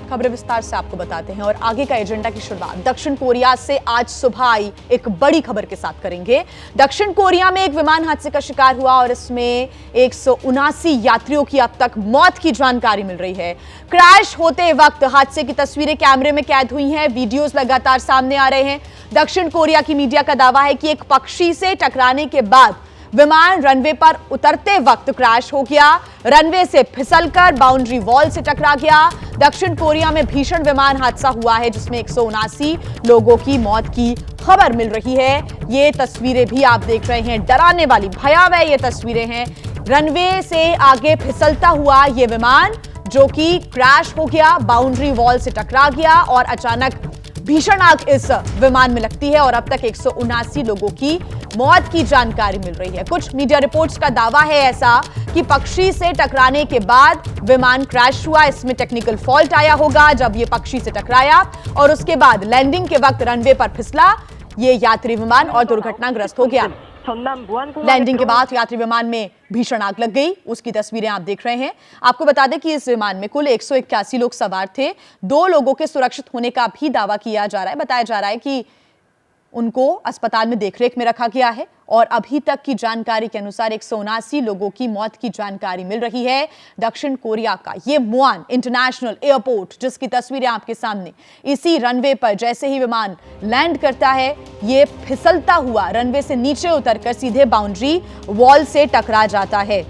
खबरें विस्तार से आपको बताते हैं और आगे का एजेंडा की शुरुआत दक्षिण कोरिया से आज सुबह आई एक बड़ी खबर के साथ करेंगे। दक्षिण कोरिया में एक विमान हादसे का शिकार हुआ और इसमें 179 यात्रियों की अब तक मौत की जानकारी मिल रही है। क्रैश होते वक्त हादसे की तस्वीरें कैमरे में कैद हुई हैं, वीडियोस लगातार सामने आ रहे हैं। दक्षिण कोरिया की मीडिया का दावा है कि एक पक्षी से टकराने के बाद विमान रनवे पर उतरते वक्त क्रैश हो गया, रनवे से फिसलकर बाउंड्री वॉल से टकरा गया। दक्षिण कोरिया में भीषण विमान हादसा हुआ है जिसमें 179 लोगों की मौत की खबर मिल रही है। ये तस्वीरें भी आप देख रहे हैं, डराने वाली भयावह ये तस्वीरें हैं। रनवे से आगे फिसलता हुआ ये विमान जो कि क्रैश हो गया, बाउंड्री वॉल से टकरा गया और अचानक भीषण आग इस विमान में लगती है और अब तक 179 लोगों की मौत की जानकारी मिल रही है। कुछ मीडिया रिपोर्ट्स का दावा है ऐसा कि पक्षी से टकराने के बाद विमान क्रैश हुआ। इसमें टेक्निकल फॉल्ट आया होगा जब ये पक्षी से टकराया और उसके बाद लैंडिंग के वक्त रनवे पर फिसला ये यात्री विमान और दुर्घटनाग्रस्त हो गया। लैंडिंग के बाद यात्री विमान में भीषण आग लग गई, उसकी तस्वीरें आप देख रहे हैं। आपको बता दें कि इस विमान में कुल 181 लोग सवार थे। 2 लोगों के सुरक्षित होने का भी दावा किया जा रहा है। बताया जा रहा है कि उनको अस्पताल में देखरेख में रखा गया है और अभी तक की जानकारी के अनुसार 179 लोगों की मौत की जानकारी मिल रही है। दक्षिण कोरिया का ये मुआन इंटरनेशनल एयरपोर्ट जिसकी तस्वीरें आपके सामने, इसी रनवे पर जैसे ही विमान लैंड करता है ये फिसलता हुआ रनवे से नीचे उतरकर सीधे बाउंड्री वॉल से टकरा जाता है।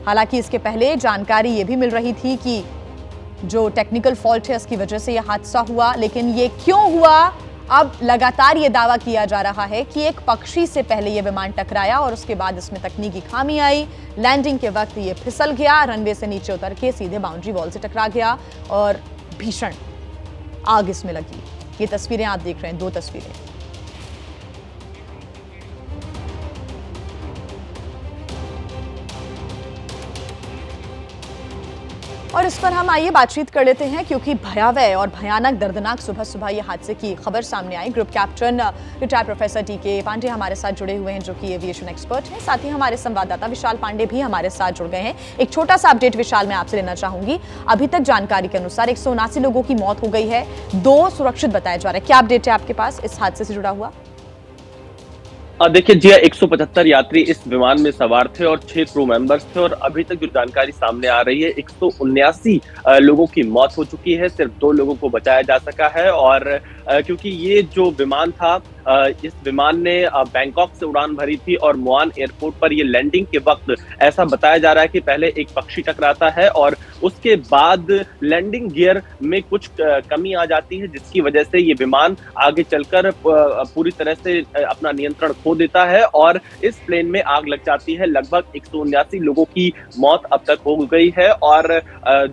हालांकि इसके पहले जानकारी ये भी मिल रही थी कि जो टेक्निकल फॉल्ट है उसकी वजह से यह हादसा हुआ, लेकिन ये क्यों हुआ, अब लगातार ये दावा किया जा रहा है कि एक पक्षी से पहले ये विमान टकराया और उसके बाद इसमें तकनीकी खामी आई। लैंडिंग के वक्त ये फिसल गया, रनवे से नीचे उतर के सीधे बाउंड्री वॉल से टकरा गया और भीषण आग इसमें लगी। ये तस्वीरें आप देख रहे हैं, 2 तस्वीरें। और इस पर हम आइए बातचीत कर लेते हैं क्योंकि भयावह और भयानक दर्दनाक सुबह सुबह ये हादसे की खबर सामने आई। ग्रुप कैप्टन रिटायर्ड प्रोफेसर टीके पांडे हमारे साथ जुड़े हुए हैं जो कि एविएशन एक्सपर्ट हैं। साथ ही हमारे संवाददाता विशाल पांडे भी हमारे साथ जुड़ गए हैं। एक छोटा सा अपडेट विशाल मैं आपसे लेना चाहूंगी। अभी तक जानकारी के अनुसार 179 लोगों की मौत हो गई है, 2 सुरक्षित बताया जा रहा है। क्या अपडेट है आपके पास इस हादसे से जुड़ा हुआ? देखिए जी, 175 यात्री इस विमान में सवार थे और 6 क्रू मेंबर्स थे और अभी तक जो जानकारी सामने आ रही है 179 लोगों की मौत हो चुकी है। सिर्फ 2 लोगों को बचाया जा सका है और क्योंकि ये जो विमान था इस विमान ने बैंकॉक से उड़ान भरी थी और मुआन एयरपोर्ट पर ये लैंडिंग के वक्त ऐसा बताया जा रहा है कि पहले एक पक्षी टकराता है और उसके बाद लैंडिंग गियर में कुछ कमी आ जाती है जिसकी वजह से ये विमान आगे चलकर पूरी तरह से अपना नियंत्रण खो देता है और इस प्लेन में आग लग जाती है। लगभग 179 लोगों की मौत अब तक हो गई है और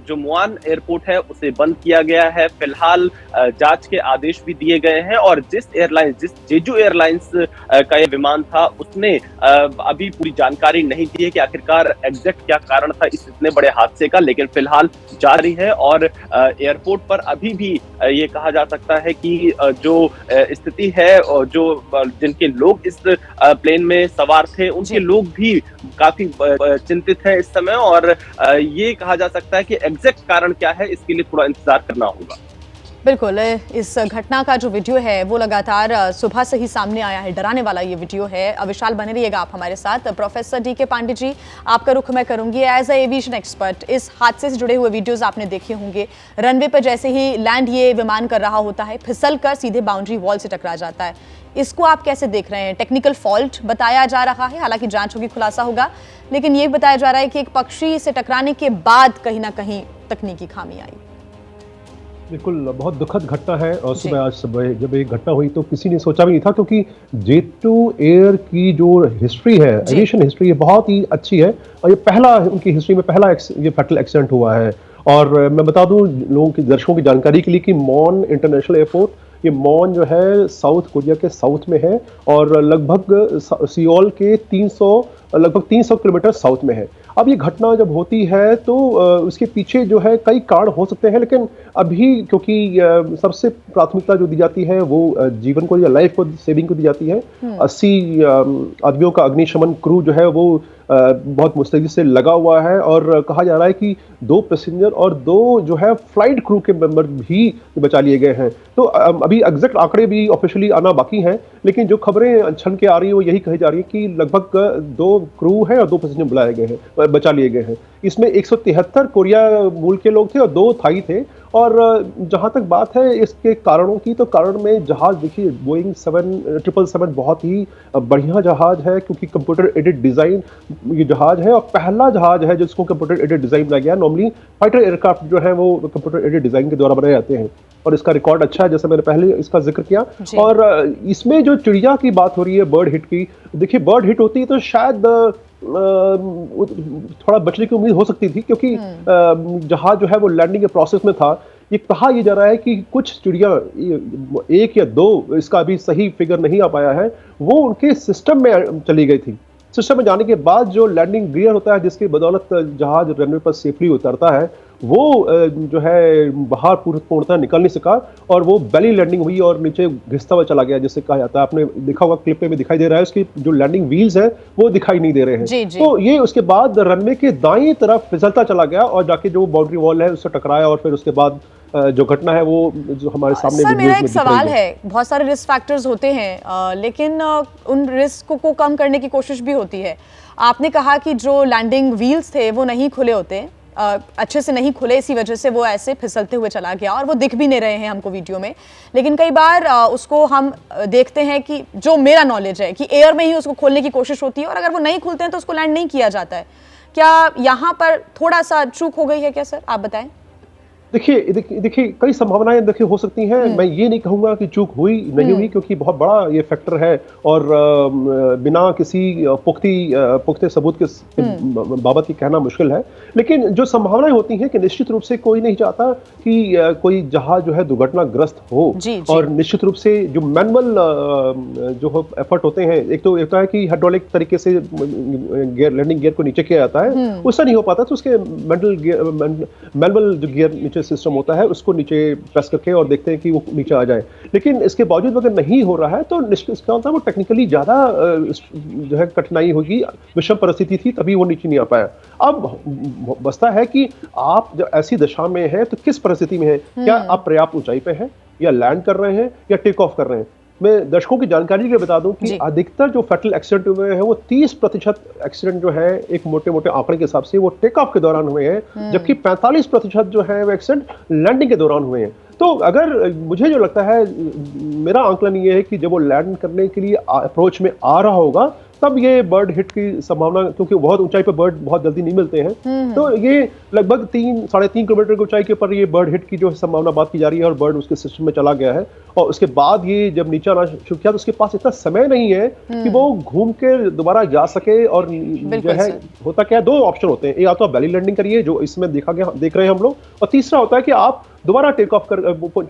जो मुआन एयरपोर्ट है उसे बंद किया गया है। फिलहाल जांच के आदेश भी दिए गए हैं और जिस जेजू एयरलाइंस का ये विमान था उसने अभी पूरी जानकारी नहीं दी है कि आखिरकार एग्जैक्ट क्या कारण था इस इतने बड़े हादसे का, लेकिन फिलहाल जारी है और एयरपोर्ट पर अभी भी ये कहा जा सकता है कि जो स्थिति है जो जिनके लोग इस प्लेन में सवार थे उनके लोग भी काफी चिंतित हैं इस समय और ये कहा जा सकता है कि एग्जैक्ट कारण क्या है इसके लिए थोड़ा इंतजार करना होगा। बिल्कुल, इस घटना का जो वीडियो है वो लगातार सुबह से ही सामने आया है, डराने वाला ये वीडियो है। विशाल बने रहिएगा आप हमारे साथ। प्रोफेसर टीके पांडे जी, आपका रुख मैं करूंगी एज ए एविएशन एक्सपर्ट। इस हादसे से जुड़े हुए वीडियोस आपने देखे होंगे। रनवे पर जैसे ही लैंड ये विमान कर रहा होता है फिसल कर सीधे बाउंड्री वॉल से टकरा जाता है। इसको आप कैसे देख रहे हैं? टेक्निकल फॉल्ट बताया जा रहा है, हालांकि जांच होगी, खुलासा होगा, लेकिन ये बताया जा रहा है कि एक पक्षी से टकराने के बाद कहीं ना कहीं तकनीकी खामी आई। बिल्कुल, बहुत दुखद घटना है और आज सुबह जब ये घटना हुई तो किसी ने सोचा भी नहीं था क्योंकि जेटू एयर की जो हिस्ट्री है, एविएशन हिस्ट्री है, बहुत ही अच्छी है और ये पहला उनकी हिस्ट्री में पहला ये फैटल एक्सीडेंट हुआ है। और मैं बता दूं लोगों की, दर्शकों की जानकारी के लिए कि मॉन इंटरनेशनल एयरपोर्ट, ये मॉन जो है साउथ कोरिया के साउथ में है और लगभग सियोल के लगभग 300 किलोमीटर साउथ में है। अब ये घटना जब होती है तो उसके पीछे जो है कई कारण हो सकते हैं, लेकिन अभी क्योंकि सबसे प्राथमिकता जो दी जाती है वो जीवन को या लाइफ को सेविंग को दी जाती है। 80 आदमियों का अग्निशमन क्रू जो है वो बहुत मुस्तैदी से लगा हुआ है और कहा जा रहा है कि 2 पैसेंजर और 2 जो है फ्लाइट क्रू के मेंबर भी बचा लिए गए हैं। तो अभी एग्जैक्ट आंकड़े भी ऑफिशियली आना बाकी हैं, लेकिन जो खबरें छन के आ रही है वो यही कही जा रही है कि लगभग 2 क्रू हैं और 2 पैसेंजर बुलाए गए हैं, बचा लिए गए हैं। इसमें 173 कोरिया मूल के लोग थे और 2 थाई थे। और जहां तक बात है इसके कारणों की, तो कारण में जहाज देखिए बोइंग 777 बहुत ही बढ़िया जहाज है, क्योंकि कंप्यूटर एडेड डिजाइन ये जहाज है और पहला जहाज है जिसको कंप्यूटर एडेड डिजाइन बनाया गया। नॉर्मली फाइटर एयरक्राफ्ट जो है वो कंप्यूटर एडेड डिजाइन के द्वारा बनाए जाते हैं और इसका रिकॉर्ड अच्छा है, जैसे मैंने पहले इसका जिक्र किया। और इसमें जो चिड़िया की बात हो रही है, बर्ड हिट की, देखिए बर्ड हिट होती है तो शायद थोड़ा बचने की उम्मीद हो सकती थी, क्योंकि जहाज जो है वो लैंडिंग के प्रोसेस में था। ये कहा यह जा रहा है कि कुछ चिड़िया 1 या 2, इसका अभी सही फिगर नहीं आ पाया है, वो उनके सिस्टम में चली गई थी। सिस्टम में जाने के बाद जो लैंडिंग गियर होता है जिसकी बदौलत जहाज रनवे पर सेफली उतरता है, वो जो है बाहर पूर्णतः निकल नहीं सका और वो बेली लैंडिंग हुई और नीचे घिसता हुआ चला गया, जिसे कहा जाता है। आपने देखा होगा क्लिप में दिखाई दे रहा है, उसकी जो लैंडिंग व्हील्स हैं वो दिखाई नहीं दे रहे हैं। जी, जी। तो ये उसके बाद रनवे के दाईं तरफ फिसलता चला गया और जाके जो बाउंड्री वॉल है उससे टकराया और फिर उसके बाद जो घटना है वो जो हमारे सामने सर मेरा एक सवाल है, बहुत सारे रिस्क फैक्टर्स होते हैं, लेकिन उन रिस्क को कम करने की कोशिश भी होती है। आपने कहा कि जो लैंडिंग व्हील्स थे वो नहीं खुले होते, अच्छे से नहीं खुले, इसी वजह से वो ऐसे फिसलते हुए चला गया और वो दिख भी नहीं रहे हैं हमको वीडियो में। लेकिन कई बार उसको हम देखते हैं कि जो मेरा नॉलेज है कि एयर में ही उसको खोलने की कोशिश होती है और अगर वो नहीं खुलते हैं तो उसको लैंड नहीं किया जाता है। क्या यहाँ पर थोड़ा सा चूक हो गई है क्या सर, आप बताएं? देखिए कई संभावनाएं देखिए हो सकती हैं। मैं ये नहीं कहूंगा कि चूक हुई नहीं हुई, क्योंकि बहुत बड़ा ये फैक्टर है और बिना किसी पुख्ते सबूत के बाबत ये कहना मुश्किल है। लेकिन जो संभावनाएं होती हैं कि निश्चित रूप से कोई नहीं चाहता कि कोई जहाज जो है दुर्घटनाग्रस्त हो। और निश्चित रूप से जो मैनुअल जो एफर्ट होते हैं, एक तो है कि हाइड्रोलिक तरीके से लैंडिंग गियर को नीचे किया जाता है, उससे नहीं हो पाता तो उसके मैनुअल जो गियर नीचे सिस्टम होता है उसको नीचे प्रेस करके और देखते हैं कि वो नीचे आ जाए। लेकिन इसके बावजूद अगर नहीं हो रहा है तो इसका मतलब वो टेक्निकली ज्यादा जो है कठिनाई होगी, विषम परिस्थिति थी तभी वो नीचे नहीं आ पाया। अब बसता है कि आप जब ऐसी दशा में हैं तो किस परिस्थिति में है, क्या आप पर्याप्त ऊंचाई पे हैं या लैंड कर रहे हैं या टेक ऑफ कर रहे हैं। मैं दर्शकों की जानकारी के लिए बता दूं कि अधिकतर जो फैटल एक्सीडेंट हुए हैं वो 30% एक्सीडेंट जो है एक मोटे आंकड़े के हिसाब से वो टेक ऑफ के दौरान हुए हैं, जबकि 45% जो है वो एक्सीडेंट लैंडिंग के दौरान हुए हैं। तो अगर मुझे जो लगता है, मेरा आंकलन ये है कि जब वो लैंड करने के लिए अप्रोच में आ रहा होगा तब ये बर्ड हिट की संभावना, क्योंकि बहुत ऊंचाई पर बर्ड बहुत जल्दी नहीं मिलते हैं, तो ये लगभग 3-3.5 किलोमीटर की ऊंचाई के ऊपर ये बर्ड हिट की जो संभावना बात की जा रही है और बर्ड उसके सिस्टम में चला गया है। और उसके बाद ये जब नीचे आना शुरू किया तो उसके पास इतना समय नहीं है कि वो घूम के दोबारा जा सके। और जो है होता क्या है, 2 ऑप्शन होते हैं, या तो आप बेली लैंडिंग करिए जो इसमें देख रहे हैं हम लोग, और तीसरा होता है कि आप दोबारा टेक ऑफ कर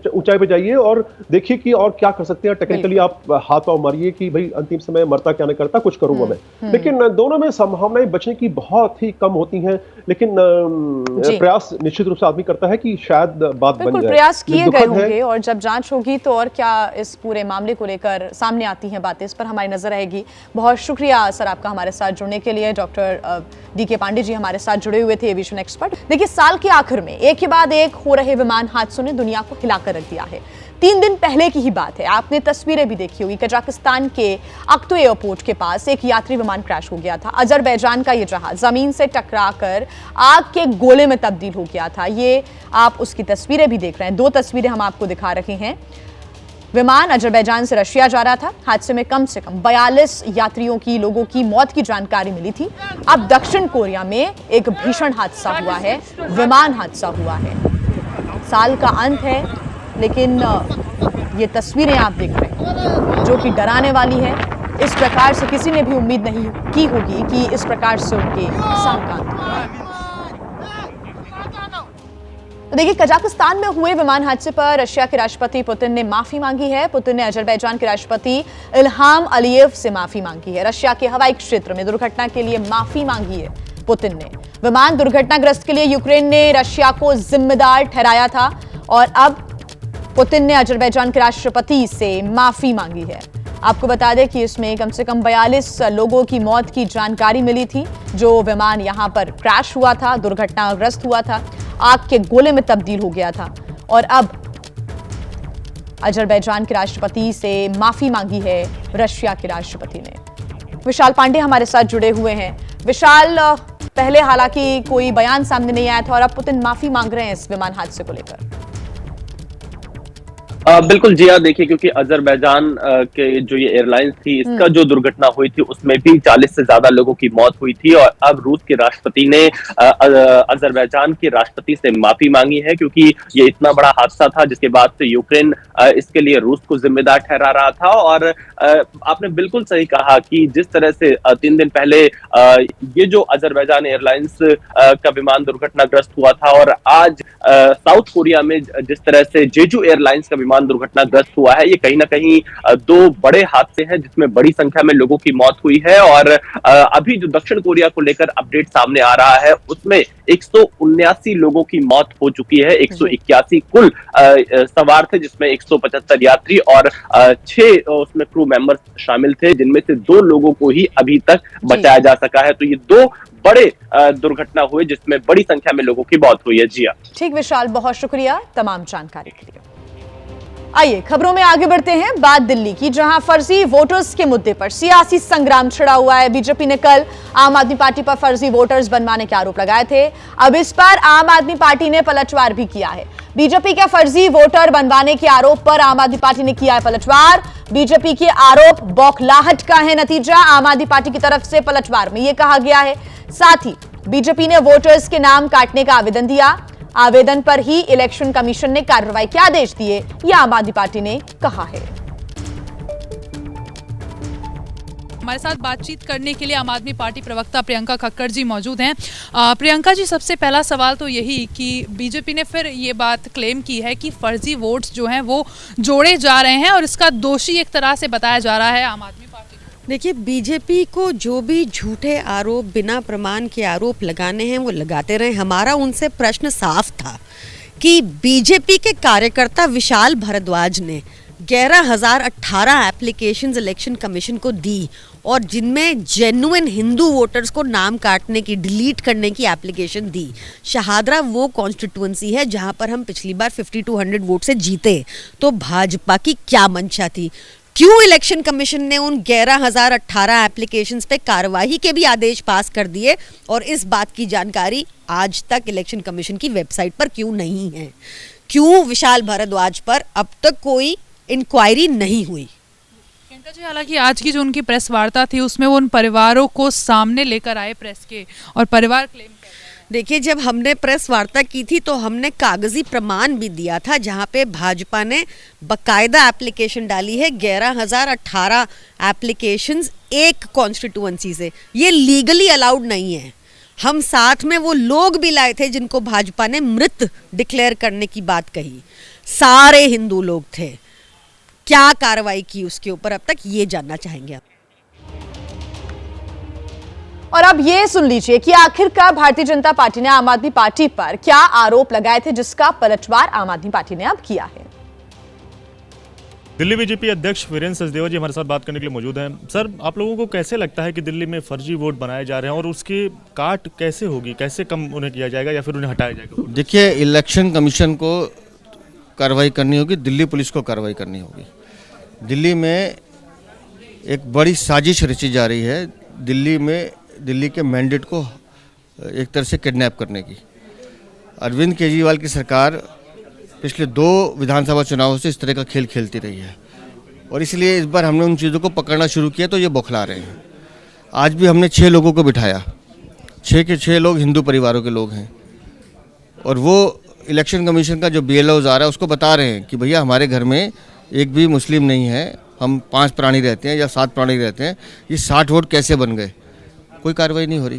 ऊंचाई पे जाइए और देखिए कि और क्या कर सकते हैं। टेक्निकली आप हाथ पांव मारिए कि भाई अंतिम समय मरता क्या नहीं करता, कुछ करूंगा मैं। लेकिन दोनों में संभावनाएं बचने की बहुत ही कम होती हैं, लेकिन प्रयास निश्चित रूप से आदमी करता है कि शायद बात बन जाए। प्रयास किए गए होंगे और जब जांच होगी तो और क्या इस पूरे मामले को लेकर सामने आती हैं बातें, इस पर हमारी नजर रहेगी। बहुत शुक्रिया सर आपका हमारे साथ जुड़ने के लिए। डॉक्टर DK पांडे जी हमारे साथ जुड़े हुए थे, एविएशन एक्सपर्ट। देखिए साल के आखिर में एक के बाद एक हो रहे विमान हादसों ने दुनिया को हिलाकर रख दिया है। 3 दिन पहले की ही बात है, आपने तस्वीरें भी देखी होगी, कजाकिस्तान के अक्तो एयरपोर्ट के पास एक यात्री विमान क्रैश हो गया था। अजरबैजान का ये जहाज जमीन से टकराकर आग के गोले में तब्दील हो गया था। ये आप उसकी तस्वीरें भी देख रहे हैं, 2 तस्वीरें हम आपको दिखा रहे हैं। विमान अजरबैजान से रशिया जा रहा था। हादसे में कम से कम 42 यात्रियों लोगों की मौत की जानकारी मिली थी। अब दक्षिण कोरिया में एक भीषण हादसा हुआ है, विमान हादसा हुआ है। साल का अंत है, लेकिन ये तस्वीरें आप देख रहे हैं जो कि डराने वाली है। इस प्रकार से किसी ने भी उम्मीद नहीं की होगी कि इस प्रकार से उनके साल का अंत होगा। तो देखिए, कजाकिस्तान में हुए विमान हादसे पर रशिया के राष्ट्रपति पुतिन ने माफी मांगी है। पुतिन ने अजरबैजान के राष्ट्रपति इल्हाम अलियेव से माफी मांगी है। रशिया के हवाई क्षेत्र में दुर्घटना के लिए माफी मांगी है पुतिन ने। विमान दुर्घटनाग्रस्त के लिए यूक्रेन ने रशिया को जिम्मेदार ठहराया था और अब पुतिन ने अजरबैजान के राष्ट्रपति से माफी मांगी है। आपको बता दें कि इसमें कम से कम 42 लोगों की मौत की जानकारी मिली थी। जो विमान यहां पर क्रैश हुआ था, दुर्घटनाग्रस्त हुआ था, आग के गोले में तब्दील हो गया था और अब अजरबैजान के राष्ट्रपति से माफी मांगी है रशिया के राष्ट्रपति ने। विशाल पांडे हमारे साथ जुड़े हुए हैं। विशाल, पहले हालांकि कोई बयान सामने नहीं आया था और अब पुतिन माफी मांग रहे हैं इस विमान हादसे को लेकर। बिल्कुल जी हाँ, देखिए क्योंकि अजरबैजान के जो ये एयरलाइंस थी, इसका जो दुर्घटना हुई थी उसमें भी 40 से ज्यादा लोगों की मौत हुई थी और अब रूस के राष्ट्रपति ने अजरबैजान के राष्ट्रपति से माफी मांगी है क्योंकि ये इतना बड़ा हादसा था जिसके बाद से यूक्रेन इसके लिए रूस को जिम्मेदार ठहरा रहा था। और आपने बिल्कुल सही कहा कि जिस तरह से 3 दिन पहले ये जो अजरबैजान एयरलाइंस का विमान दुर्घटनाग्रस्त हुआ था और आज साउथ कोरिया में जिस तरह से जेजू एयरलाइंस का विमान दुर्घटनाग्रस्त हुआ है, ये कहीं ना कहीं 2 बड़े हादसे हैं जिसमें बड़ी संख्या में लोगों की मौत हुई है। और अभी जो दक्षिण कोरिया को लेकर अपडेट सामने आ रहा है उसमें 179 लोगों की मौत हो चुकी है। 181 कुल सवार थे जिसमें 175 यात्री और 6 उसमें क्रू मेंबर्स शामिल थे, जिनमें से 2 लोगों को ही अभी तक बचाया जा सका है। तो ये 2 बड़े दुर्घटना हुए जिसमें बड़ी संख्या में लोगों की मौत हुई है। जी हाँ, ठीक विशाल, बहुत शुक्रिया तमाम जानकारी के लिए। आइए खबरों में आगे बढ़ते हैं। बात दिल्ली की, जहां फर्जी वोटर्स के मुद्दे पर सियासी संग्राम छिड़ा हुआ है। बीजेपी ने कल आम आदमी पार्टी पर फर्जी वोटर्स बनवाने के आरोप लगाए थे। अब इस पर आम आदमी पार्टी ने पलटवार भी किया है। बीजेपी के फर्जी वोटर बनवाने के आरोप पर आम आदमी पार्टी ने किया है पलटवार। बीजेपी के आरोप बौखलाहट का है नतीजा। आम आदमी पार्टी की तरफ से पलटवार में यह कहा गया है। साथ ही बीजेपी ने वोटर्स के नाम काटने का आवेदन दिया। आवेदन पर ही इलेक्शन कमीशन ने कार्रवाई के आदेश दिए, यह आम आदमी पार्टी ने कहा है। हमारे साथ बातचीत करने के लिए आम आदमी पार्टी प्रवक्ता प्रियंका कक्कड़ जी मौजूद हैं। प्रियंका जी, सबसे पहला सवाल तो यही कि बीजेपी ने फिर ये बात क्लेम की है कि फर्जी वोट्स जो हैं वो जोड़े जा रहे हैं और इसका दोषी एक तरह से बताया जा रहा है आम आदमी पार्टी को। देखिए, बीजेपी को जो भी झूठे आरोप, बिना प्रमाण के आरोप लगाने हैं वो लगाते रहे। हमारा उनसे प्रश्न साफ था कि बीजेपी के कार्यकर्ता विशाल भारद्वाज ने 11,018 एप्लीकेशंस इलेक्शन कमीशन को दी और जिनमें जेन्युइन हिंदू वोटर्स को नाम काटने की, डिलीट करने की एप्लीकेशन दी। शहादरा वो कॉन्स्टिट्यूंसी है जहां पर हम पिछली बार 5200 वोट से जीते। तो भाजपा की क्या मंशा थी? क्यों इलेक्शन कमीशन ने उन 11,018 एप्लीकेशंस पे कार्रवाई के भी आदेश पास कर दिए और इस बात की जानकारी आज तक इलेक्शन कमीशन की वेबसाइट पर क्यों नहीं है? क्यों विशाल भारद्वाज पर अब तक कोई इंक्वायरी नहीं हुई? प्रियंका जी, हालांकि आज की जो उनकी प्रेस वार्ता थी उसमें वो उन परिवारों को सामने लेकर आए प्रेस के, और परिवार क्लेम कर रहे हैं। देखिए, जब हमने प्रेस वार्ता की थी तो हमने कागजी प्रमाण भी दिया था जहां पे भाजपा ने बकायदा एप्लीकेशन डाली है। 11,018 एप्लीकेशंस एक कॉन्स्टिट्यूएंसी से, ये लीगली अलाउड नहीं है। हम साथ में वो लोग भी लाए थे जिनको भाजपा ने मृत डिक्लेयर करने की बात कही। सारे हिंदू लोग थे। क्या कार्रवाई की उसके ऊपर अब तक, ये जानना चाहेंगे आप। और अब ये सुन लीजिए कि आखिरकार भारतीय जनता पार्टी ने आम आदमी पार्टी पर क्या आरोप लगाए थे जिसका पलटवार आम आदमी पार्टी ने अब किया है। दिल्ली बीजेपी अध्यक्ष वीरेंद्र सचदेवा जी हमारे साथ बात करने के लिए मौजूद हैं। सर, आप लोगों को कैसे लगता है कि दिल्ली में फर्जी वोट बनाए जा रहे हैं और उसकी काट कैसे होगी, कैसे कम उन्हें किया जाएगा या फिर उन्हें हटाया जाएगा? देखिए, इलेक्शन कमीशन को कार्रवाई करनी होगी, दिल्ली पुलिस को कार्रवाई करनी होगी। दिल्ली में एक बड़ी साजिश रची जा रही है दिल्ली के मैंडेट को एक तरह से किडनैप करने की। अरविंद केजरीवाल की सरकार पिछले 2 विधानसभा चुनावों से इस तरह का खेल खेलती रही है और इसलिए इस बार हमने उन चीज़ों को पकड़ना शुरू किया तो ये बौखला रहे हैं। आज भी हमने 6 लोगों को बिठाया, 6 के 6 लोग हिंदू परिवारों के लोग हैं और वो इलेक्शन कमीशन का जो BLOs आ रहा है उसको बता रहे हैं कि भैया हमारे घर में एक भी मुस्लिम नहीं है, हम 5 प्राणी रहते हैं या 7 प्राणी रहते हैं, ये 60 वोट कैसे बन गए? कोई कार्रवाई नहीं हो रही।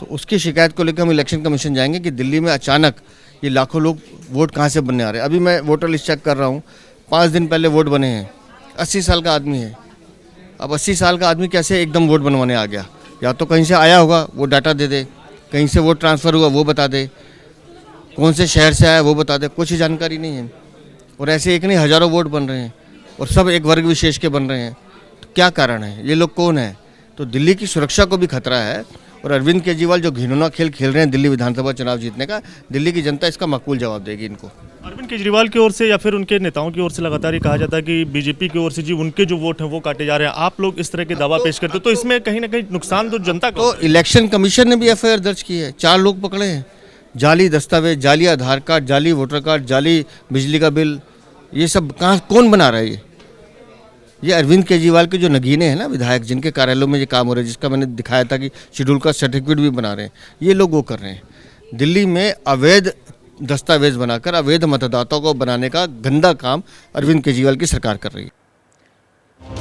तो उसकी शिकायत को लेकर हम इलेक्शन कमीशन जाएंगे कि दिल्ली में अचानक ये लाखों लोग वोट कहाँ से बनने आ रहे हैं। अभी मैं वोटर लिस्ट चेक कर रहा हूँ, 5 दिन पहले वोट बने हैं। 80 साल का आदमी है। अब 80 साल का आदमी कैसे एकदम वोट बनवाने आ गया? या तो कहीं से आया होगा वो डाटा दे दे, कहीं से वोट ट्रांसफ़र हुआ वो बता दे, कौन से शहर से आया वो बता दे, कुछ जानकारी नहीं है। और ऐसे एक नहीं हज़ारों वोट बन रहे हैं और सब एक वर्ग विशेष के बन रहे हैं। क्या कारण है, ये लोग कौन है? तो दिल्ली की सुरक्षा को भी खतरा है। और अरविंद केजरीवाल जो घिनौना खेल खेल रहे हैं दिल्ली विधानसभा चुनाव जीतने का, दिल्ली की जनता इसका माकूल जवाब देगी इनको। अरविंद केजरीवाल की ओर से या फिर उनके नेताओं की ओर से लगातार ये कहा जाता है कि बीजेपी की ओर से जी उनके जो वोट हैं वो काटे जा रहे हैं। आप लोग इस तरह के दावा पेश करते हो तो इसमें कहीं ना कहीं नुकसान तो जनता को। तो इलेक्शन कमीशन ने भी एफआईआर दर्ज की है, 4 लोग पकड़े हैं। जाली दस्तावेज, जाली आधार कार्ड, जाली वोटर कार्ड, जाली बिजली का बिल, ये सब कहाँ कौन बना रहा है? ये अरविंद केजरीवाल के जो नगीने हैं ना विधायक, जिनके कार्यालयों में ये काम हो रहा है, जिसका मैंने दिखाया था कि शेड्यूल का सर्टिफिकेट भी बना रहे हैं, ये लोग वो कर रहे हैं। दिल्ली में अवैध दस्तावेज बनाकर अवैध मतदाताओं को बनाने का गंदा काम अरविंद केजरीवाल की सरकार कर रही है।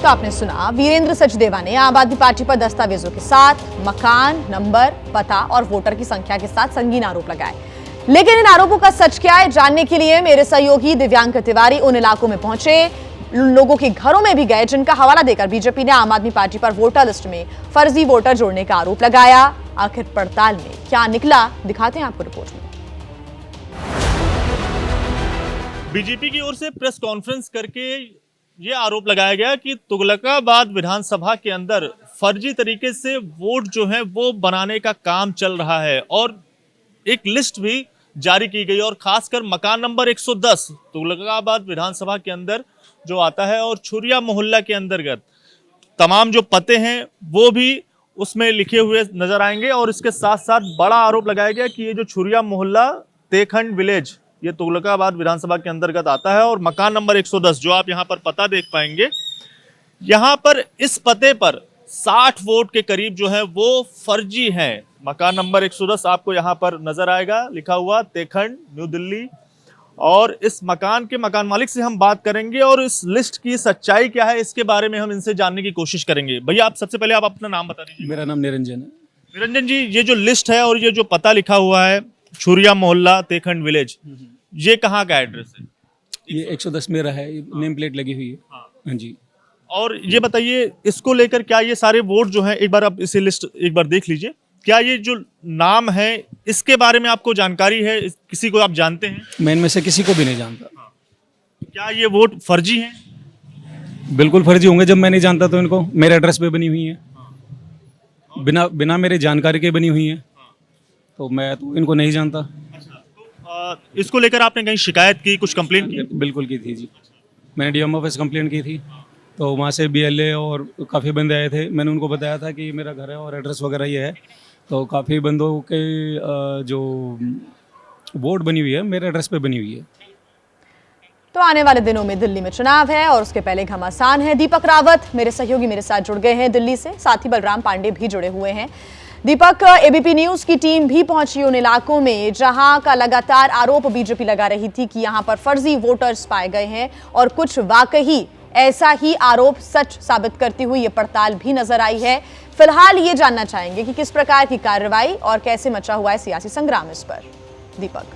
तो आपने सुना, वीरेंद्र सचदेवा ने आम आदमी पार्टी पर दस्तावेजों के साथ मकान नंबर, पता और वोटर की संख्या के साथ संगीन आरोप लगाए। लेकिन इन आरोपों का सच क्या है, जानने के लिए मेरे सहयोगी दिव्यांग तिवारी उन इलाकों में पहुंचे, लोगों के घरों में भी गए जिनका हवाला देकर बीजेपी ने आम आदमी पार्टी पर वोटर लिस्ट में फर्जी वोटर जोड़ने का आरोप लगाया। आखिर पड़ताल में क्या निकला, दिखाते हैं आपको रिपोर्ट में। बीजेपी की ओर से प्रेस कॉन्फ्रेंस करके ये आरोप लगाया गया कि तुगलकाबाद विधानसभा के अंदर फर्जी तरीके से वोट जो है वो बनाने का काम चल रहा है और एक लिस्ट भी जारी की गई और खासकर मकान नंबर 110 तुगलकाबाद विधानसभा के अंदर जो आता है और छुरिया मोहल्ला के अंतर्गत तमाम जो पते हैं वो भी उसमें लिखे हुए नजर आएंगे। और इसके साथ साथ बड़ा आरोप लगाया गया कि ये जो छुरिया मोहल्ला तेखंड विलेज ये तुगलकाबाद विधानसभा के अंतर्गत आता है और मकान नंबर 110 जो आप यहाँ पर पता देख पाएंगे, यहाँ पर इस पते पर 60 वोट के करीब जो है वो फर्जी हैं। मकान नंबर 110 आपको यहाँ पर नजर आएगा लिखा हुआ तेखंड न्यू दिल्ली। और इस मकान के मकान मालिक से हम बात करेंगे और इस लिस्ट की सच्चाई क्या है इसके बारे में हम इनसे जानने की कोशिश करेंगे। भैया आप सबसे पहले आप अपना नाम बता दीजिए। मेरा नाम निरंजन है। निरंजन जी, ये जो लिस्ट है और ये जो पता लिखा हुआ है छुरिया मोहल्ला तेखंड विलेज, ये कहाँ का एड्रेस है? ये 110 मेरा है, नेम प्लेट लगी हुई है। हाँ जी। और ये बताइए इसको लेकर क्या ये सारे वोट जो हैं, एक बार आप इसे लिस्ट एक बार देख लीजिए, क्या ये जो नाम है इसके बारे में आपको जानकारी है? किसी को आप जानते हैं? मैं इनमें से किसी को भी नहीं जानता। क्या ये वोट फर्जी हैं? बिल्कुल फर्जी होंगे, जब मैं नहीं जानता तो इनको मेरे एड्रेस पे बनी हुई है, बिना मेरे जानकारी के बनी हुई है, तो मैं तो इनको नहीं जानता। इसको लेकर आपने कहीं शिकायत की, कुछ कंप्लेंट की? बिल्कुल की थी जी, मैंने डीएम ऑफिस कंप्लेंट की थी, तो वहाँ से बीएलए और काफ़ी बंदे आए थे। मैंने उनको बताया था कि मेरा घर है और एड्रेस वगैरह ये है, तो काफ़ी बंदों के जो वोट बनी हुई है मेरे एड्रेस पे बनी हुई है। तो आने वाले दिनों में दिल्ली में चुनाव है और उसके पहले घमासान है। दीपक रावत मेरे सहयोगी मेरे साथ जुड़ गए हैं दिल्ली से, साथ ही बलराम पांडे भी जुड़े हुए हैं। दीपक, एबीपी न्यूज की टीम भी पहुंची उन इलाकों में जहां का लगातार आरोप बीजेपी लगा रही थी कि यहां पर फर्जी वोटर्स पाए गए हैं और कुछ वाकई ऐसा ही आरोप सच साबित करती हुई ये पड़ताल भी नजर आई है। फिलहाल ये जानना चाहेंगे कि किस प्रकार की कार्रवाई और कैसे मचा हुआ है सियासी संग्राम इस पर। दीपक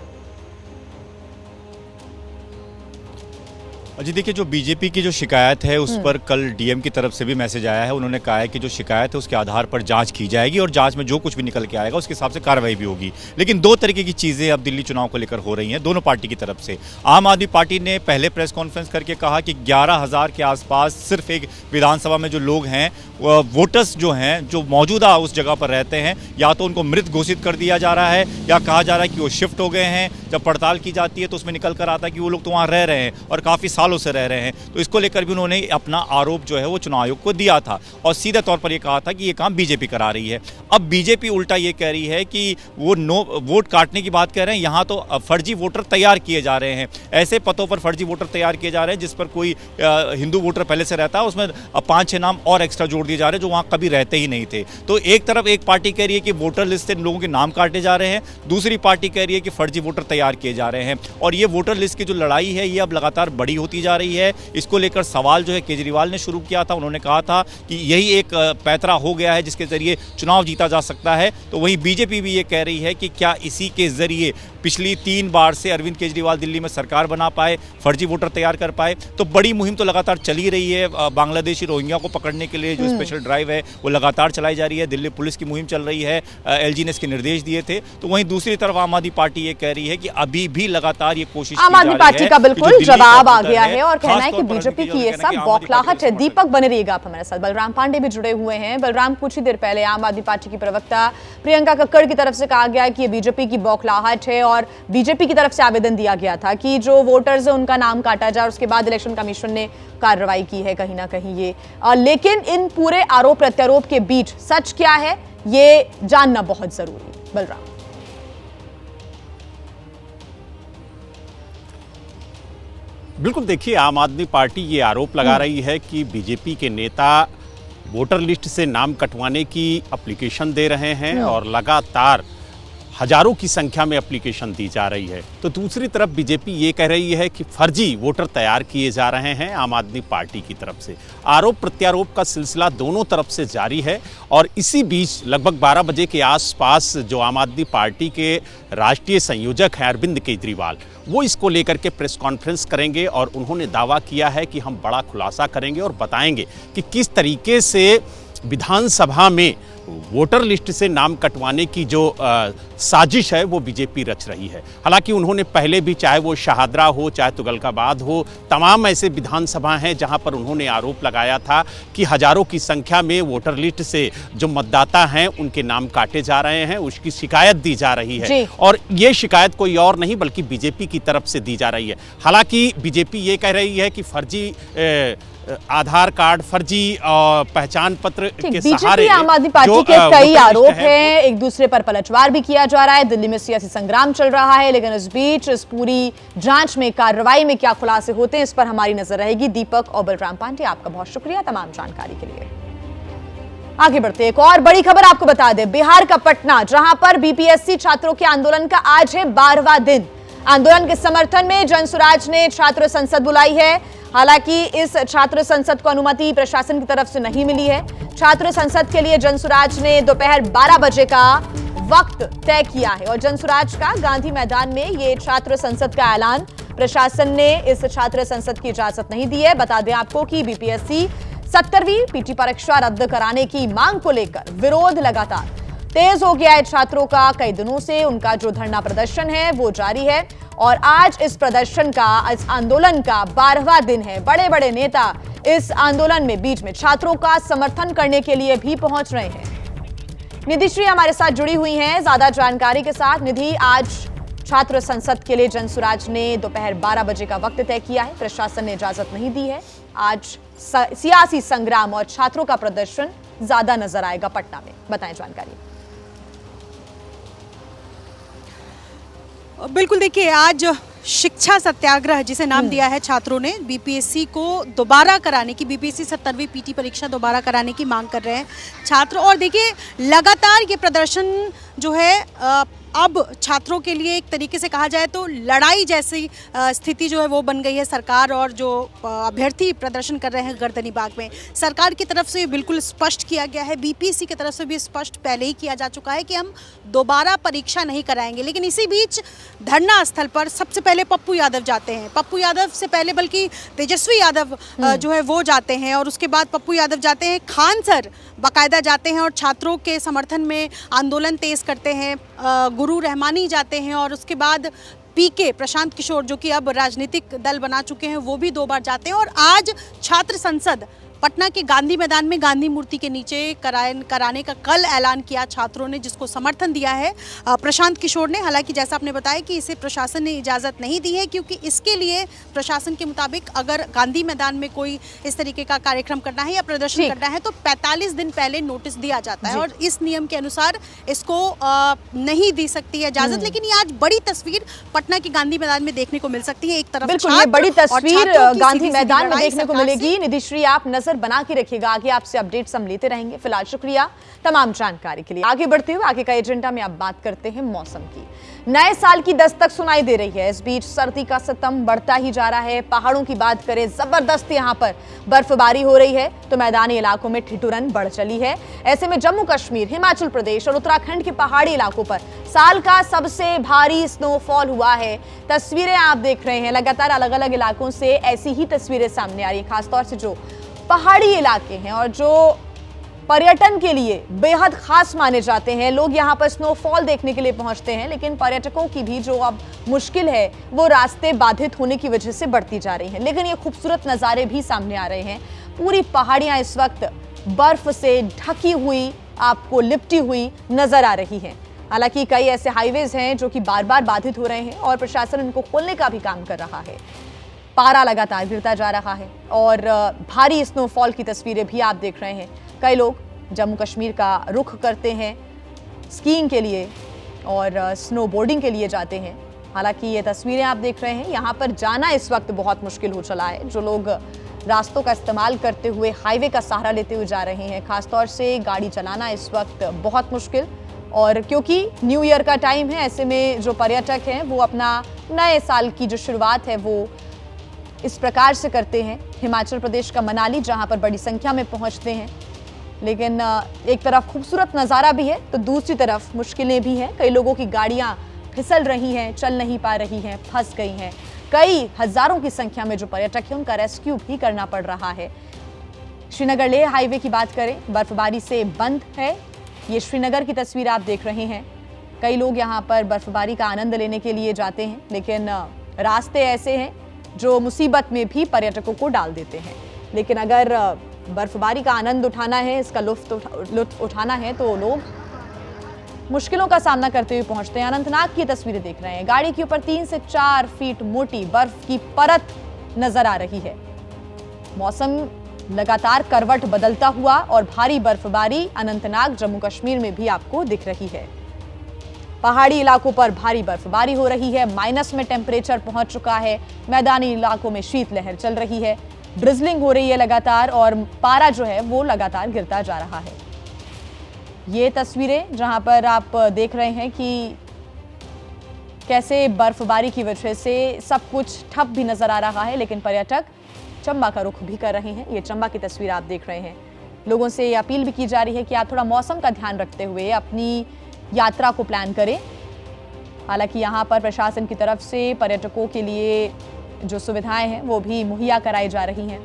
जी देखिए, जो बीजेपी की जो शिकायत है उस पर कल डीएम की तरफ से भी मैसेज आया है। उन्होंने कहा है कि जो शिकायत है उसके आधार पर जांच की जाएगी और जांच में जो कुछ भी निकल के आएगा उसके हिसाब से कार्रवाई भी होगी। लेकिन दो तरीके की चीज़ें अब दिल्ली चुनाव को लेकर हो रही हैं दोनों पार्टी की तरफ से। आम आदमी पार्टी ने पहले प्रेस कॉन्फ्रेंस करके कहा कि 11,000 के आसपास सिर्फ एक विधानसभा में जो लोग हैं वोटर्स जो हैं जो मौजूदा उस जगह पर रहते हैं, या तो उनको मृत घोषित कर दिया जा रहा है या कहा जा रहा है कि वो शिफ्ट हो गए हैं। जब पड़ताल की जाती है तो उसमें निकल कर आता है कि वो लोग तो वहाँ रह रहे हैं और काफ़ी सालों से रह रहे हैं। तो इसको लेकर भी उन्होंने अपना आरोप जो है वो चुनाव आयोग को दिया था और सीधे तौर पर ये कहा था कि ये काम बीजेपी करा रही है। अब बीजेपी उल्टा ये कह रही है कि वो वोट काटने की बात कह रहे हैं, यहाँ तो फर्जी वोटर तैयार किए जा रहे हैं। ऐसे पतों पर फर्जी वोटर तैयार किए जा रहे हैं जिस पर कोई हिंदू वोटर पहले से रहता है, उसमें 5-6 नाम और एक्स्ट्रा जोड़ दिए जा रहे हैं जो वहाँ कभी रहते ही नहीं थे। तो एक तरफ एक पार्टी कह रही है कि वोटर लिस्ट से लोगों के नाम काटे जा रहे हैं, दूसरी पार्टी कह रही है कि फर्जी वोटर तैयार किए जा रहे हैं। और ये वोटर लिस्ट की जो लड़ाई है ये अब लगातार बड़ी होती जा रही है। इसको लेकर सवाल जो है केजरीवाल ने शुरू किया था। उन्होंने कहा था कि यही एक पैतरा हो गया है जिसके जरिए चुनाव जीता जा सकता है। तो वहीं बीजेपी भी ये कह रही है कि क्या इसी के जरिए पिछली 3 बार से अरविंद केजरीवाल दिल्ली में सरकार बना पाए, फर्जी वोटर तैयार कर पाए। तो बड़ी मुहिम तो लगातार चली रही है। बांग्लादेशी रोहिंग्या को पकड़ने के लिए जो स्पेशल ड्राइव है वो लगातार चलाई जा रही है। दिल्ली पुलिस की मुहिम चल रही है, एलजी ने इसके निर्देश दिए थे। तो वहीं दूसरी तरफ आम आदमी पार्टी ये कह रही है कि अभी भी लगातार ये कोशिश आम आदमी पार्टी का बिल्कुल जवाब आ गया है और कहना है कि बीजेपी की ये सब बौखलाहट है। दीपक बने रहिएगा आप हमारे साथ। बलराम पांडे भी जुड़े हुए हैं। बलराम, कुछ ही देर पहले आम आदमी पार्टी की प्रवक्ता प्रियंका कक्कड़ की तरफ से कहा गया कि ये बीजेपी की बौखलाहट है और बीजेपी की तरफ से आवेदन दिया गया था कि जो वोटर्स है उनका नाम काटा जाए। उसके बाद इलेक्शन कमीशन ने कार्रवाई की है कहीं ना कहीं ये। लेकिन इन पूरे आरोप प्रत्यारोप के बीच सच क्या है ये जानना बहुत जरूरी है। बलराम, बिल्कुल, देखिए, आम आदमी पार्टी ये आरोप लगा रही है कि बीजेपी के नेता वोटर लिस्ट से नाम कटवाने की एप्लीकेशन दे रहे हैं और लगातार हजारों की संख्या में एप्लीकेशन दी जा रही है। तो दूसरी तरफ बीजेपी ये कह रही है कि फर्जी वोटर तैयार किए जा रहे हैं आम आदमी पार्टी की तरफ से। आरोप प्रत्यारोप का सिलसिला दोनों तरफ से जारी है और इसी बीच लगभग 12 बजे के आसपास जो आम आदमी पार्टी के राष्ट्रीय संयोजक हैं अरविंद केजरीवाल, वो इसको लेकर के प्रेस कॉन्फ्रेंस करेंगे और उन्होंने दावा किया है कि हम बड़ा खुलासा करेंगे और बताएंगे कि किस तरीके से विधानसभा में वोटर लिस्ट से नाम कटवाने की जो साजिश है वो बीजेपी रच रही है। हालांकि उन्होंने पहले भी, चाहे वो शाहदरा हो चाहे तुगलकाबाद हो, तमाम ऐसे विधानसभा हैं जहां पर उन्होंने आरोप लगाया था कि हजारों की संख्या में वोटर लिस्ट से जो मतदाता हैं उनके नाम काटे जा रहे हैं, उसकी शिकायत दी जा रही है। और ये शिकायत कोई और नहीं बल्कि बीजेपी की तरफ से दी जा रही है। हालांकि बीजेपी ये कह रही है कि फर्जी आधार कार्ड, फर्जी पहचान पत्र के सहारे आम आदमी पार्टी के कई आरोप हैं, एक दूसरे पर पलटवार भी किया जा रहा है। दिल्ली में सियासी संग्राम चल रहा है, लेकिन इस बीच इस पूरी जांच में, कार्रवाई में क्या खुलासे होते हैं इस पर हमारी नजर रहेगी। दीपक और बलराम पांडे, आपका बहुत शुक्रिया तमाम जानकारी के लिए। आगे बढ़ते एक और बड़ी खबर आपको बता दें, बिहार का पटना, जहां पर बीपीएससी छात्रों के आंदोलन का आज है 12वां दिन। आंदोलन के समर्थन में जनसुराज ने छात्र संसद बुलाई है। हालांकि इस छात्र संसद को अनुमति प्रशासन की तरफ से नहीं मिली है। छात्र संसद के लिए जनसुराज ने दोपहर 12 बजे का वक्त तय किया है और जनसुराज का गांधी मैदान में ये छात्र संसद का ऐलान। प्रशासन ने इस छात्र संसद की इजाजत नहीं दी है। बता दें आपको कि बीपीएससी 70वीं पीटी परीक्षा रद्द कराने की मांग को लेकर विरोध लगातार तेज हो गया है छात्रों का। कई दिनों से उनका जो धरना प्रदर्शन है वो जारी है और आज इस प्रदर्शन का, इस आंदोलन का 12वां दिन है। बड़े बड़े नेता इस आंदोलन में बीच में छात्रों का समर्थन करने के लिए भी पहुंच रहे हैं। निधि श्री हमारे साथ जुड़ी हुई हैं ज्यादा जानकारी के साथ। निधि, आज छात्र संसद के लिए जनसुराज ने दोपहर 12 बजे का वक्त तय किया है, प्रशासन ने इजाजत नहीं दी है। आज सियासी संग्राम और छात्रों का प्रदर्शन ज्यादा नजर आएगा पटना में, बताएं जानकारी। बिल्कुल, देखिए, आज शिक्षा सत्याग्रह जिसे नाम दिया है छात्रों ने, बीपीएससी को दोबारा कराने की, बीपीएससी 70वीं पीटी परीक्षा दोबारा कराने की मांग कर रहे हैं छात्र। और देखिए, लगातार ये प्रदर्शन जो है अब छात्रों के लिए एक तरीके से कहा जाए तो लड़ाई जैसी स्थिति जो है वो बन गई है। सरकार और जो अभ्यर्थी प्रदर्शन कर रहे हैं गर्दनी बाग में, सरकार की तरफ से बिल्कुल स्पष्ट किया गया है, बीपीएससी की तरफ से भी स्पष्ट पहले ही किया जा चुका है कि हम दोबारा परीक्षा नहीं कराएंगे। लेकिन इसी बीच धरना स्थल पर सबसे पहले पप्पू यादव जाते हैं। पप्पू यादव से पहले बल्कि तेजस्वी यादव जो है वो जाते हैं और उसके बाद पप्पू यादव जाते हैं, खान सर बाकायदा जाते हैं और छात्रों के समर्थन में आंदोलन तेज करते हैं। गुरु रहमानी जाते हैं और उसके बाद पीके प्रशांत किशोर, जो कि अब राजनीतिक दल बना चुके हैं, वो भी 2 बार जाते हैं। और आज छात्र संसद पटना के गांधी मैदान में गांधी मूर्ति के नीचे कराने का कल ऐलान किया छात्रों ने, जिसको समर्थन दिया है प्रशांत किशोर ने। हालांकि जैसा आपने बताया कि इसे प्रशासन ने इजाज़त नहीं दी है, क्योंकि इसके लिए प्रशासन के मुताबिक अगर गांधी मैदान में कोई इस तरीके का कार्यक्रम करना है या प्रदर्शन करना है तो 45 दिन पहले नोटिस दिया जाता है और इस नियम के अनुसार इसको नहीं दी सकती है इजाज़त। लेकिन ये आज बड़ी तस्वीर पटना के गांधी मैदान में देखने को मिल सकती है। एक तरफ बड़ी तस्वीर गांधी मैदान में देखने को मिलेगी। निधि श्री, आप नजर बना के रखिएगा, आगे आपसे अपडेट्स हम लेते रहेंगे। फिलहाल शुक्रिया तमाम जानकारी के लिए। आगे बढ़ते हुए आगे का एजेंडा में आप बात करते हैं मौसम की। नए साल की दस्तक सुनाई दे रही है। इस बीच सर्दी का सितम बढ़ता ही जा रहा है। पहाड़ों की बात करें, जबरदस्त यहां पर बर्फबारी हो रही है तो मैदानी इलाकों में ठिठुरन बढ़ चली है। ऐसे में जम्मू कश्मीर, हिमाचल प्रदेश और उत्तराखंड के पहाड़ी इलाकों पर साल का सबसे भारी स्नोफॉल हुआ है। तस्वीरें आप देख रहे हैं, लगातार अलग अलग इलाकों से ऐसी ही तस्वीरें सामने आ रही है, खासतौर से जो पहाड़ी इलाके हैं और जो पर्यटन के लिए बेहद खास माने जाते हैं। लोग यहां पर स्नोफॉल देखने के लिए पहुंचते हैं, लेकिन पर्यटकों की भी जो अब मुश्किल है वो रास्ते बाधित होने की वजह से बढ़ती जा रही हैं। लेकिन ये खूबसूरत नज़ारे भी सामने आ रहे हैं। पूरी पहाड़ियां इस वक्त बर्फ से ढकी हुई, आपको लिपटी हुई नजर आ रही हैं। हालांकि कई ऐसे हाईवेज हैं जो कि बार बार बाधित हो रहे हैं और प्रशासन इनको खोलने का भी काम कर रहा है। पारा लगातार गिरता जा रहा है और भारी स्नोफॉल की तस्वीरें भी आप देख रहे हैं। कई लोग जम्मू कश्मीर का रुख करते हैं स्कीइंग के लिए और स्नो बोर्डिंग के लिए जाते हैं। हालांकि ये तस्वीरें आप देख रहे हैं, यहाँ पर जाना इस वक्त बहुत मुश्किल हो चला है। जो लोग रास्तों का इस्तेमाल करते हुए हाईवे का सहारा लेते हुए जा रहे हैं, खासतौर से गाड़ी चलाना इस वक्त बहुत मुश्किल। और क्योंकि न्यू ईयर का टाइम है, ऐसे में जो पर्यटक हैं वो अपना नए साल की जो शुरुआत है वो इस प्रकार से करते हैं। हिमाचल प्रदेश का मनाली, जहाँ पर बड़ी संख्या में पहुँचते हैं, लेकिन एक तरफ खूबसूरत नज़ारा भी है तो दूसरी तरफ मुश्किलें भी हैं। कई लोगों की गाड़ियां फिसल रही हैं, चल नहीं पा रही हैं, फंस गई हैं। कई हजारों की संख्या में जो पर्यटक हैं उनका रेस्क्यू भी करना पड़ रहा है। श्रीनगर लेह हाईवे की बात करें, बर्फबारी से बंद है। ये श्रीनगर की तस्वीर आप देख रहे हैं। कई लोग यहाँ पर बर्फबारी का आनंद लेने के लिए जाते हैं, लेकिन रास्ते ऐसे हैं जो मुसीबत में भी पर्यटकों को डाल देते हैं। लेकिन अगर बर्फबारी का आनंद उठाना है, इसका लुत्फ उठाना है तो लोग मुश्किलों का सामना करते हुए पहुंचते हैं। अनंतनाग की तस्वीरें देख रहे हैं। गाड़ी के ऊपर 3 से 4 फीट मोटी बर्फ की परत नजर आ रही है। मौसम लगातार करवट बदलता हुआ और भारी बर्फबारी अनंतनाग, जम्मू कश्मीर में भी आपको दिख रही है। पहाड़ी इलाकों पर भारी बर्फबारी हो रही है। माइनस में टेम्परेचर पहुंच चुका है। मैदानी इलाकों में शीतलहर चल रही है। ड्रिजलिंग हो रही है लगातार और पारा जो है वो लगातार गिरता जा रहा है। ये तस्वीरें जहां पर आप देख रहे हैं कि कैसे बर्फबारी की वजह से सब कुछ ठप भी नजर आ रहा है, लेकिन पर्यटक चंबा का रुख भी कर रहे हैं। ये चंबा की तस्वीर आप देख रहे हैं। लोगों से ये अपील भी की जा रही है कि आप थोड़ा मौसम का ध्यान रखते हुए अपनी यात्रा को प्लान करें। हालांकि यहाँ पर प्रशासन की तरफ से पर्यटकों के लिए जो सुविधाएं हैं वो भी मुहैया कराई जा रही हैं।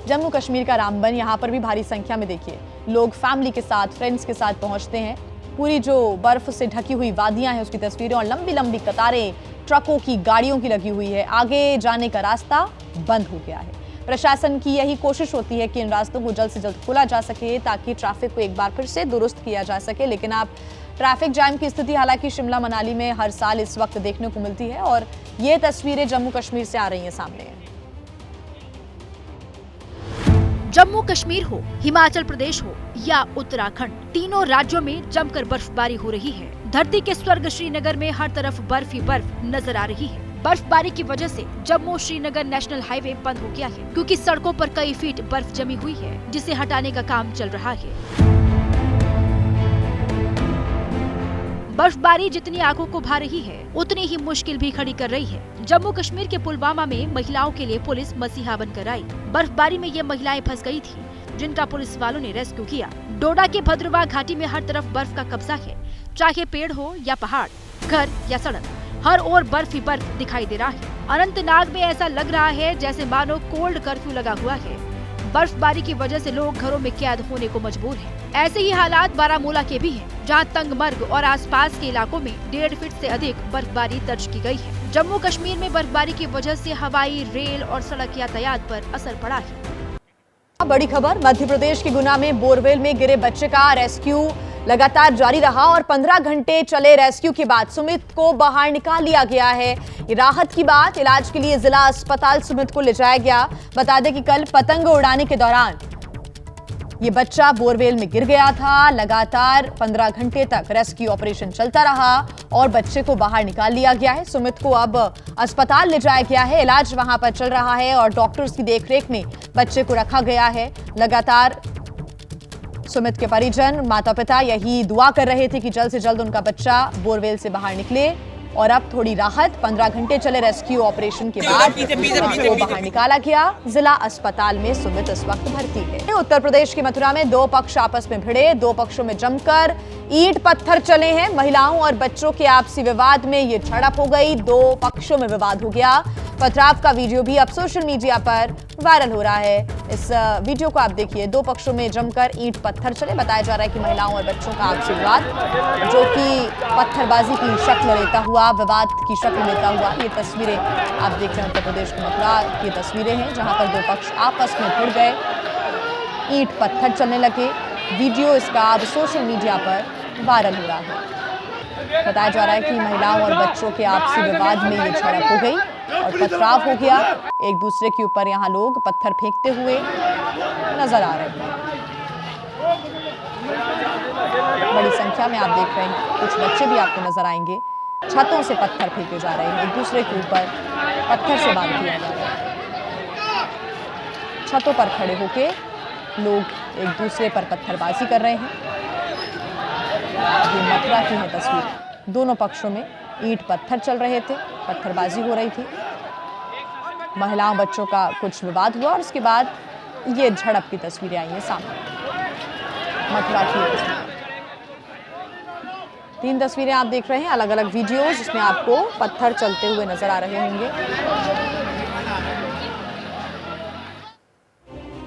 जम्मू कश्मीर का रामबन, यहाँ पर भी भारी संख्या में देखिए लोग फैमिली के साथ, फ्रेंड्स के साथ पहुंचते हैं। पूरी जो बर्फ से ढकी हुई वादियां हैं उसकी तस्वीरें और लंबी लंबी कतारें ट्रकों की, गाड़ियों की लगी हुई है। आगे जाने का रास्ता बंद हो गया है। प्रशासन की यही कोशिश होती है कि इन रास्तों को जल्द से जल्द खोला जा सके ताकि ट्रैफिक को एक बार फिर से दुरुस्त किया जा सके। लेकिन आप ट्रैफिक जाम की स्थिति हालांकि शिमला मनाली में हर साल इस वक्त देखने को मिलती है और ये तस्वीरें जम्मू कश्मीर से आ रही हैं सामने। जम्मू कश्मीर हो, हिमाचल प्रदेश हो या उत्तराखंड, तीनों राज्यों में जमकर बर्फबारी हो रही है। धरती के स्वर्ग श्रीनगर में हर तरफ बर्फ ही बर्फ नजर आ रही है। बर्फबारी की वजह से जम्मू श्रीनगर नेशनल हाईवे बंद हो गया है क्योंकि सड़कों पर कई फीट बर्फ जमी हुई है, जिसे हटाने का काम चल रहा है। बर्फबारी जितनी आंखों को भा रही है उतनी ही मुश्किल भी खड़ी कर रही है। जम्मू कश्मीर के पुलवामा में महिलाओं के लिए पुलिस मसीहा बनकर आई। बर्फबारी में ये महिलाएं फंस गई थी, जिनका पुलिस वालों ने रेस्क्यू किया। डोडा के भद्रवाह घाटी में हर तरफ बर्फ का कब्जा है, चाहे पेड़ हो या पहाड़, घर या सड़क, हर ओर बर्फ ही बर्फ दिखाई दे रहा है। अनंतनाग में ऐसा लग रहा है जैसे मानो कोल्ड कर्फ्यू लगा हुआ है। बर्फबारी की वजह से लोग घरों में कैद होने को मजबूर हैं। ऐसे ही हालात बारामूला के भी हैं, जहां तंगमर्ग और आसपास के इलाकों में 1.5 फीट से अधिक बर्फबारी दर्ज की गई है। जम्मू कश्मीर में बर्फबारी की वजह से हवाई, रेल और सड़क यातायात पर असर पड़ा है। बड़ी खबर, मध्य प्रदेश के गुना में बोरवेल में गिरे बच्चे का रेस्क्यू लगातार जारी रहा और 15 घंटे चले रेस्क्यू के बाद सुमित को बाहर निकाल लिया गया है। राहत की बात, इलाज के लिए जिला अस्पताल सुमित को ले जाया गया। बता दें कि कल पतंग उड़ाने के दौरान ये बच्चा बोरवेल में गिर गया था। लगातार 15 घंटे तक रेस्क्यू ऑपरेशन चलता रहा और बच्चे को बाहर निकाल लिया गया है। सुमित को अब अस्पताल ले जाया गया है, इलाज वहां पर चल रहा है और डॉक्टर्स की देखरेख में बच्चे को रखा गया है। लगातार सुमित के परिजन, माता पिता यही दुआ कर रहे थे कि जल्द से जल्द उनका बच्चा बोरवेल से बाहर निकले और अब थोड़ी राहत। 15 घंटे चले रेस्क्यू ऑपरेशन के बाद सुमित को बाहर निकाला गया। जिला अस्पताल में सुमित इस वक्त भर्ती है। उत्तर प्रदेश की मथुरा में दो पक्ष आपस में भिड़े, दो पक्षों में जमकर ईंट पत्थर चले हैं। महिलाओं और बच्चों के आपसी विवाद में ये झड़प हो गई, दो पक्षों में विवाद हो गया। पथराव का वीडियो भी अब सोशल मीडिया पर वायरल हो रहा है। इस वीडियो को आप देखिए, दो पक्षों में जमकर ईंट पत्थर चले। बताया जा रहा है कि महिलाओं और बच्चों का आपसी विवाद जो कि पत्थरबाजी की शक्ल लेता हुआ, विवाद की शक्ल लेता हुआ, ये तस्वीरें आप देख रहे हैं उत्तर प्रदेश की मथुरा की तस्वीरें हैं जहां पर दो पक्ष आपस में भिड़ गए, ईंट पत्थर चलने लगे। वीडियो इसका अब सोशल मीडिया पर वायरल हो रहा है। बताया जा रहा है कि महिलाओं और बच्चों के आपसी विवाद में ये झड़प हो गई और पथराव हो गया। एक दूसरे के ऊपर यहाँ लोग पत्थर फेंकते हुए नजर आ रहे हैं। बड़ी संख्या में आप देख रहे हैं, कुछ बच्चे भी आपको नजर आएंगे। छतों से पत्थर फेंके जा रहे हैं, एक दूसरे के ऊपर पत्थर से बांध दिया जा रहा है। छतों पर खड़े होके लोग एक दूसरे पर पत्थरबाजी कर रहे हैं। ये मथुरा की है तस्वीर। दोनों पक्षों में ईंट पत्थर चल रहे थे, पत्थरबाजी हो रही थी। महिलाओं बच्चों का कुछ विवाद हुआ और उसके बाद ये झड़प की तस्वीरें आई हैं सामने। मथुरा की तस्वीर, 3 तस्वीरें आप देख रहे हैं, अलग अलग वीडियोस जिसमें आपको पत्थर चलते हुए नजर आ रहे होंगे।